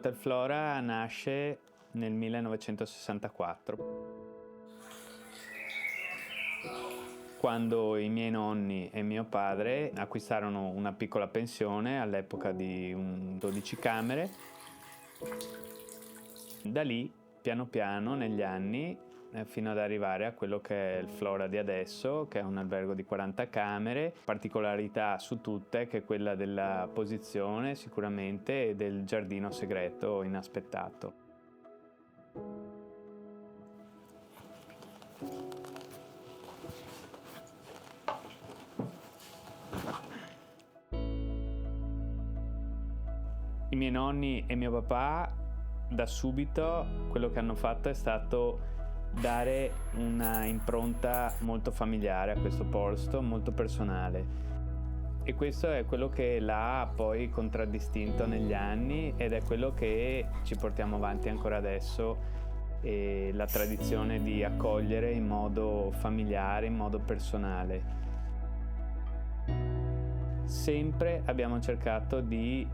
L'Hotel Flora nasce nel 1964, quando i miei nonni e mio padre acquistarono una piccola pensione, all'epoca di 12 camere. Da lì, piano piano, negli anni, fino ad arrivare a quello che è il Flora di adesso, che è un albergo di 40 camere. Particolarità su tutte che è quella della posizione sicuramente e del giardino segreto inaspettato. I miei nonni e mio papà da subito quello che hanno fatto è stato dare una impronta molto familiare a questo posto, molto personale. E questo è quello che l'ha poi contraddistinto negli anni ed è quello che ci portiamo avanti ancora adesso, la tradizione di accogliere in modo familiare, in modo personale. Sempre abbiamo cercato di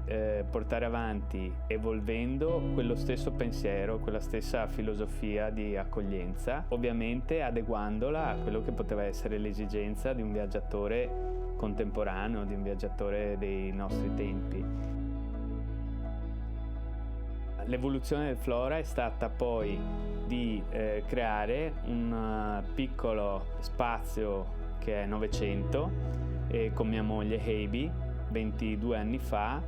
portare avanti, evolvendo quello stesso pensiero, quella stessa filosofia di accoglienza, ovviamente adeguandola a quello che poteva essere l'esigenza di un viaggiatore contemporaneo, di un viaggiatore dei nostri tempi. L'evoluzione del Flora è stata poi di creare un piccolo spazio che è 900, con mia moglie Heidi 22 anni fa.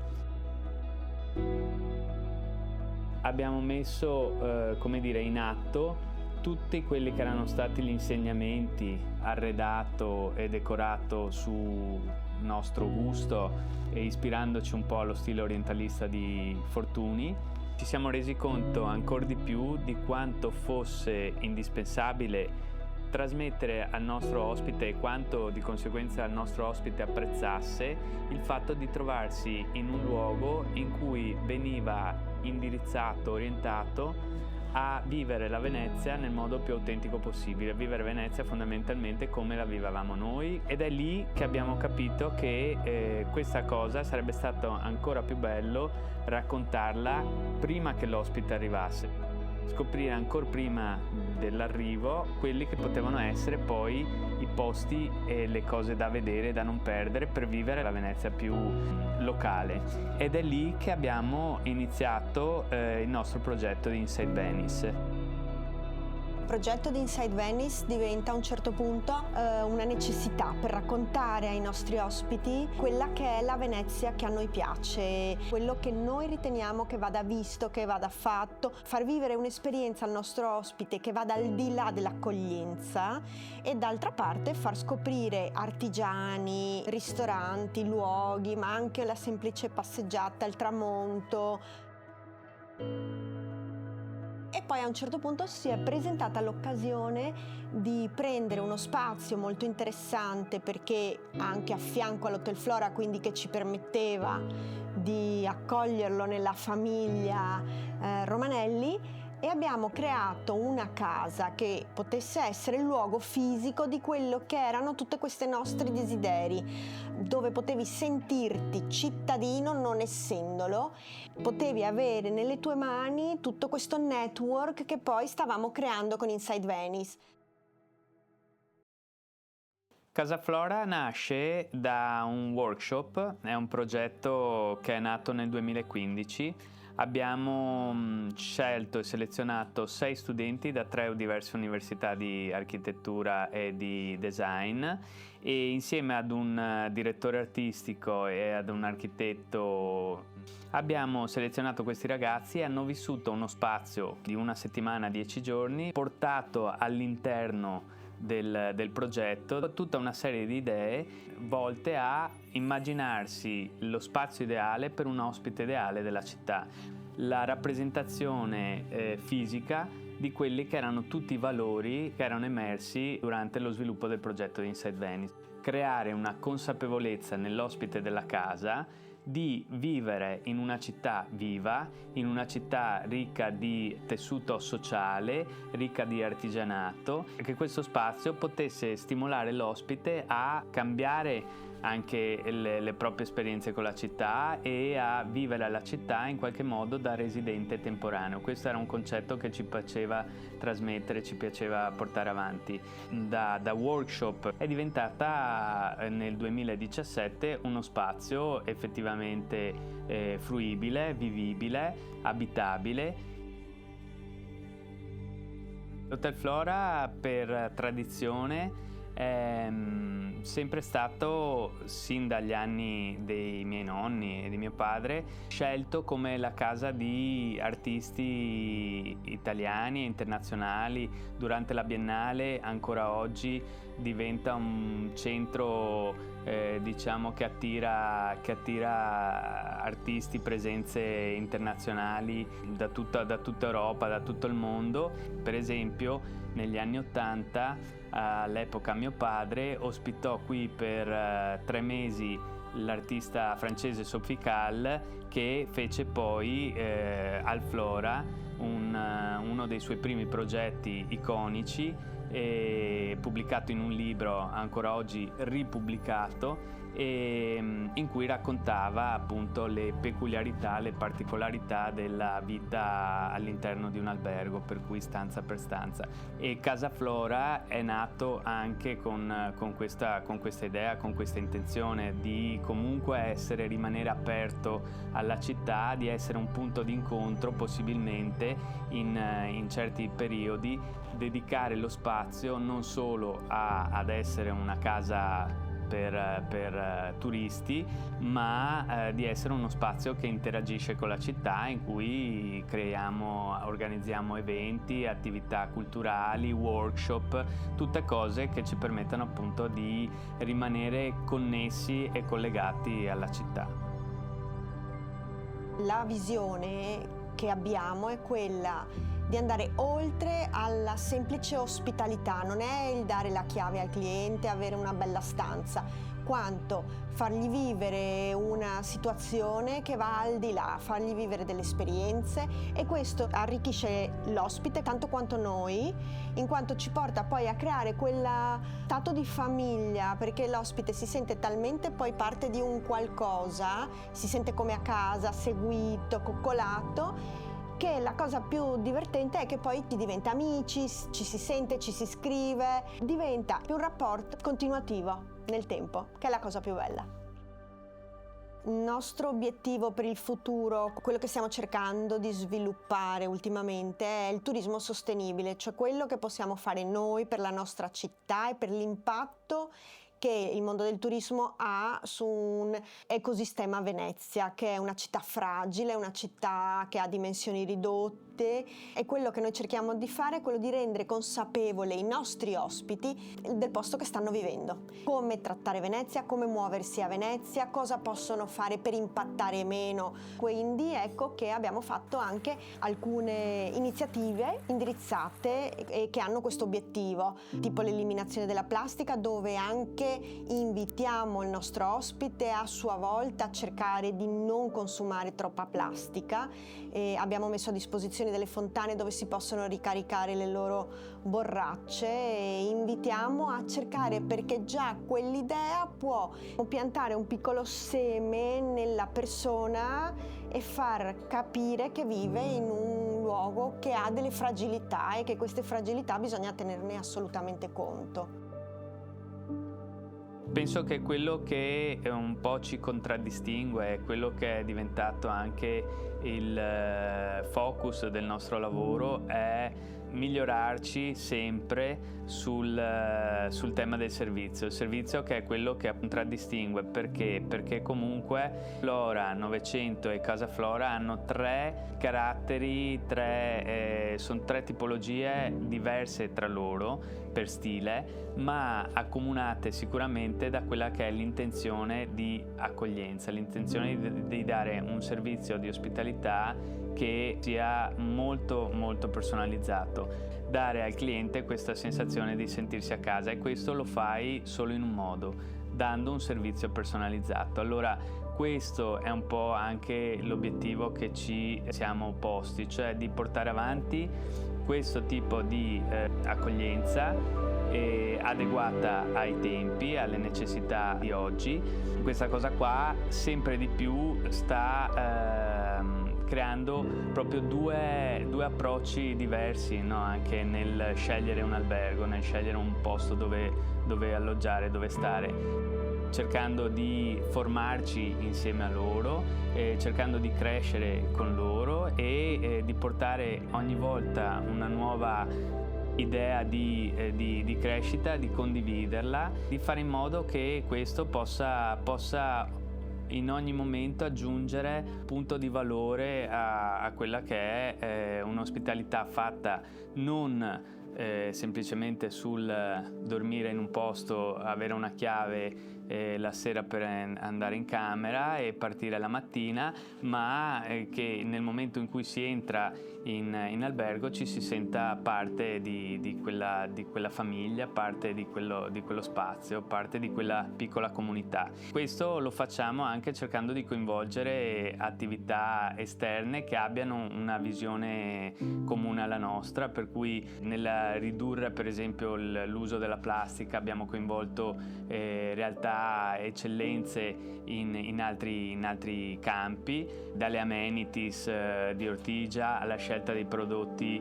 Abbiamo messo in atto tutti quelli che erano stati gli insegnamenti, arredato e decorato su nostro gusto e ispirandoci un po' allo stile orientalista di Fortuny. Ci siamo resi conto ancora di più di quanto fosse indispensabile trasmettere al nostro ospite e quanto di conseguenza il nostro ospite apprezzasse il fatto di trovarsi in un luogo in cui veniva indirizzato, orientato a vivere la Venezia nel modo più autentico possibile, vivere Venezia fondamentalmente come la vivevamo noi, ed è lì che abbiamo capito che questa cosa sarebbe stato ancora più bello raccontarla prima che l'ospite arrivasse. Scoprire ancora prima dell'arrivo quelli che potevano essere poi i posti e le cose da vedere, da non perdere per vivere la Venezia più locale. Ed è lì che abbiamo iniziato il nostro progetto di Inside Venice. Il progetto di Inside Venice diventa a un certo punto una necessità per raccontare ai nostri ospiti quella che è la Venezia che a noi piace, quello che noi riteniamo che vada visto, che vada fatto, far vivere un'esperienza al nostro ospite che vada al di là dell'accoglienza e d'altra parte far scoprire artigiani, ristoranti, luoghi, ma anche la semplice passeggiata al tramonto. E poi a un certo punto si è presentata l'occasione di prendere uno spazio molto interessante, perché anche a fianco all'Hotel Flora, quindi che ci permetteva di accoglierlo nella famiglia Romanelli, e abbiamo creato una casa che potesse essere il luogo fisico di quello che erano tutti questi nostri desideri, dove potevi sentirti cittadino non essendolo, potevi avere nelle tue mani tutto questo network che poi stavamo creando con Inside Venice. Casa Flora nasce da un workshop, è un progetto che è nato nel 2015. Abbiamo scelto e selezionato 6 studenti da 3 diverse università di architettura e di design, e insieme ad un direttore artistico e ad un architetto abbiamo selezionato questi ragazzi e hanno vissuto uno spazio di una settimana, 10 giorni, portato all'interno del progetto tutta una serie di idee volte a immaginarsi lo spazio ideale per un ospite ideale della città, la rappresentazione fisica di quelli che erano tutti i valori che erano emersi durante lo sviluppo del progetto di Inside Venice. Creare una consapevolezza nell'ospite della casa di vivere in una città viva, in una città ricca di tessuto sociale, ricca di artigianato, e che questo spazio potesse stimolare l'ospite a cambiare anche le proprie esperienze con la città e a vivere la città in qualche modo da residente temporaneo. Questo era un concetto che ci piaceva trasmettere, ci piaceva portare avanti. Da workshop è diventata nel 2017 uno spazio effettivamente fruibile, vivibile, abitabile. L'Hotel Flora per tradizione è sempre stato, sin dagli anni dei miei nonni e di mio padre, scelto come la casa di artisti italiani e internazionali. Durante la Biennale ancora oggi diventa un centro diciamo che attira artisti, presenze internazionali da tutta Europa, da tutto il mondo. Per esempio negli anni '80 all'epoca mio padre ospitò qui per 3 mesi l'artista francese Sophie Calle, che fece poi al Flora uno dei suoi primi progetti iconici, pubblicato in un libro ancora oggi ripubblicato, in cui raccontava appunto le peculiarità, le particolarità della vita all'interno di un albergo, per cui stanza per stanza. E Casa Flora è nato anche con questa idea, con questa intenzione di comunque rimanere aperto alla città, di essere un punto di incontro possibilmente in certi periodi, dedicare lo spazio non solo ad essere una casa per turisti, ma di essere uno spazio che interagisce con la città, in cui organizziamo eventi, attività culturali, workshop, tutte cose che ci permettono appunto di rimanere connessi e collegati alla città. La visione che abbiamo è quella di andare oltre alla semplice ospitalità, non è il dare la chiave al cliente, avere una bella stanza, quanto fargli vivere una situazione che va al di là, fargli vivere delle esperienze, e questo arricchisce l'ospite tanto quanto noi, in quanto ci porta poi a creare quel stato di famiglia, perché l'ospite si sente talmente poi parte di un qualcosa, si sente come a casa, seguito, coccolato, che la cosa più divertente è che poi ti diventa amici, ci si sente, ci si scrive, diventa un rapporto continuativo nel tempo, che è la cosa più bella. Il nostro obiettivo per il futuro, quello che stiamo cercando di sviluppare ultimamente, è il turismo sostenibile, cioè quello che possiamo fare noi per la nostra città e per l'impatto che il mondo del turismo ha su un ecosistema Venezia, che è una città fragile, una città che ha dimensioni ridotte, e quello che noi cerchiamo di fare è quello di rendere consapevole i nostri ospiti del posto che stanno vivendo, come trattare Venezia, come muoversi a Venezia, cosa possono fare per impattare meno. Quindi ecco che abbiamo fatto anche alcune iniziative indirizzate e che hanno questo obiettivo, tipo l'eliminazione della plastica, dove anche invitiamo il nostro ospite a sua volta a cercare di non consumare troppa plastica, e abbiamo messo a disposizione delle fontane dove si possono ricaricare le loro borracce, e invitiamo a cercare, perché già quell'idea può piantare un piccolo seme nella persona e far capire che vive in un luogo che ha delle fragilità e che queste fragilità bisogna tenerne assolutamente conto. Penso che quello che un po' ci contraddistingue, quello che è diventato anche il focus del nostro lavoro, è migliorarci sempre sul tema del servizio. Il servizio, che è quello che contraddistingue, perché comunque Flora, Novecento e Casa Flora hanno 3 caratteri, sono 3 tipologie diverse tra loro per stile, ma accomunate sicuramente da quella che è l'intenzione di accoglienza, l'intenzione di dare un servizio di ospitalità che sia molto molto personalizzato, dare al cliente questa sensazione di sentirsi a casa, e questo lo fai solo in un modo: dando un servizio personalizzato. Allora questo è un po' anche l'obiettivo che ci siamo posti, cioè di portare avanti questo tipo di accoglienza adeguata ai tempi, alle necessità di oggi. Questa cosa qua sempre di più sta creando proprio due approcci diversi, no? Anche nel scegliere un albergo, nel scegliere un posto dove alloggiare, dove stare, cercando di formarci insieme a loro, cercando di crescere con loro e di portare ogni volta una nuova idea di crescita, di condividerla, di fare in modo che questo possa in ogni momento aggiungere punto di valore a quella che è un'ospitalità fatta non semplicemente sul dormire in un posto, avere una chiave la sera per andare in camera e partire la mattina, ma che nel momento in cui si entra in albergo ci si senta parte di quella famiglia, parte di quello spazio, parte di quella piccola comunità. Questo lo facciamo anche cercando di coinvolgere attività esterne che abbiano una visione comune alla nostra, per cui nel ridurre per esempio l'uso della plastica abbiamo coinvolto realtà, eccellenze in altri campi, dalle amenities di Ortigia alla scelta dei prodotti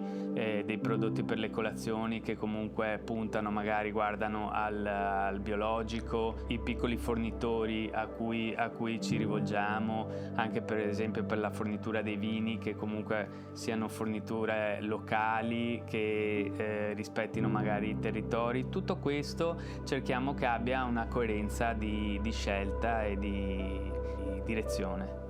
per le colazioni che comunque puntano, magari guardano al biologico, i piccoli fornitori a cui ci rivolgiamo, anche per esempio per la fornitura dei vini, che comunque siano forniture locali che rispettino magari i territori. Tutto questo cerchiamo che abbia una coerenza di scelta e di direzione.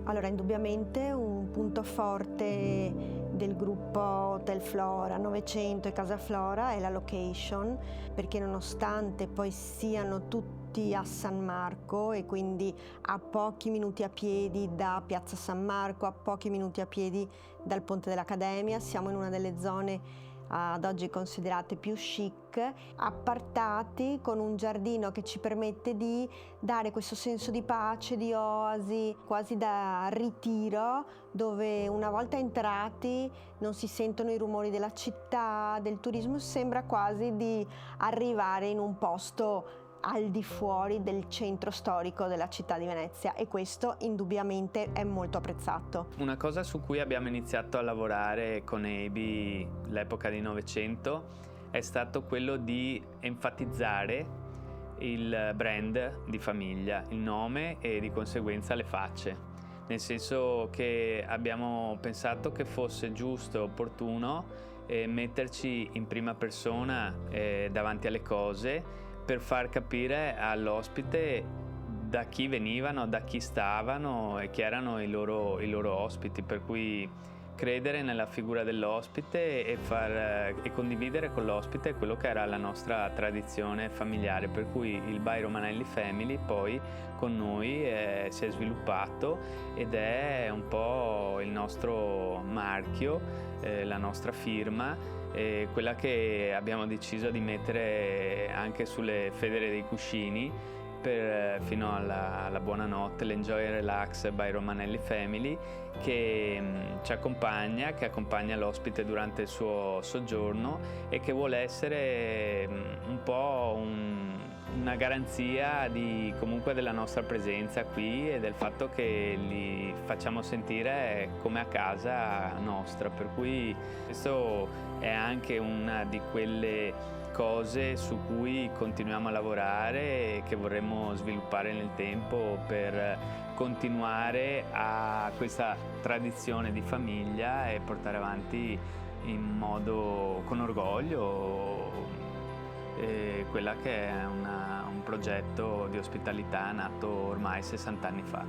Allora, indubbiamente un punto forte del gruppo Hotel Flora 900 e Casa Flora è la location, perché nonostante poi siano tutti a San Marco e quindi a pochi minuti a piedi da Piazza San Marco, a pochi minuti a piedi dal Ponte dell'Accademia, siamo in una delle zone ad oggi considerate più chic, appartati, con un giardino che ci permette di dare questo senso di pace, di oasi, quasi da ritiro, dove una volta entrati non si sentono i rumori della città, del turismo, sembra quasi di arrivare in un posto al di fuori del centro storico della città di Venezia, e questo indubbiamente è molto apprezzato. Una cosa su cui abbiamo iniziato a lavorare con EIBI l'epoca di 900 è stato quello di enfatizzare il brand di famiglia, il nome e di conseguenza le facce, nel senso che abbiamo pensato che fosse giusto e opportuno metterci in prima persona davanti alle cose, per far capire all'ospite da chi venivano, da chi stavano e chi erano i loro ospiti, per cui credere nella figura dell'ospite e condividere con l'ospite quello che era la nostra tradizione familiare, per cui il By Romanelli Family poi con noi si è sviluppato ed è un po' il nostro marchio, la nostra firma, quella che abbiamo deciso di mettere anche sulle federe dei cuscini fino alla buonanotte, l'Enjoy and Relax by Romanelli Family, che ci accompagna, che accompagna l'ospite durante il suo soggiorno e che vuole essere un po' una garanzia comunque della nostra presenza qui e del fatto che li facciamo sentire come a casa nostra, per cui questo è anche una di quelle cose su cui continuiamo a lavorare e che vorremmo sviluppare nel tempo per continuare a questa tradizione di famiglia e portare avanti con orgoglio quella che è un progetto di ospitalità nato ormai 60 anni fa.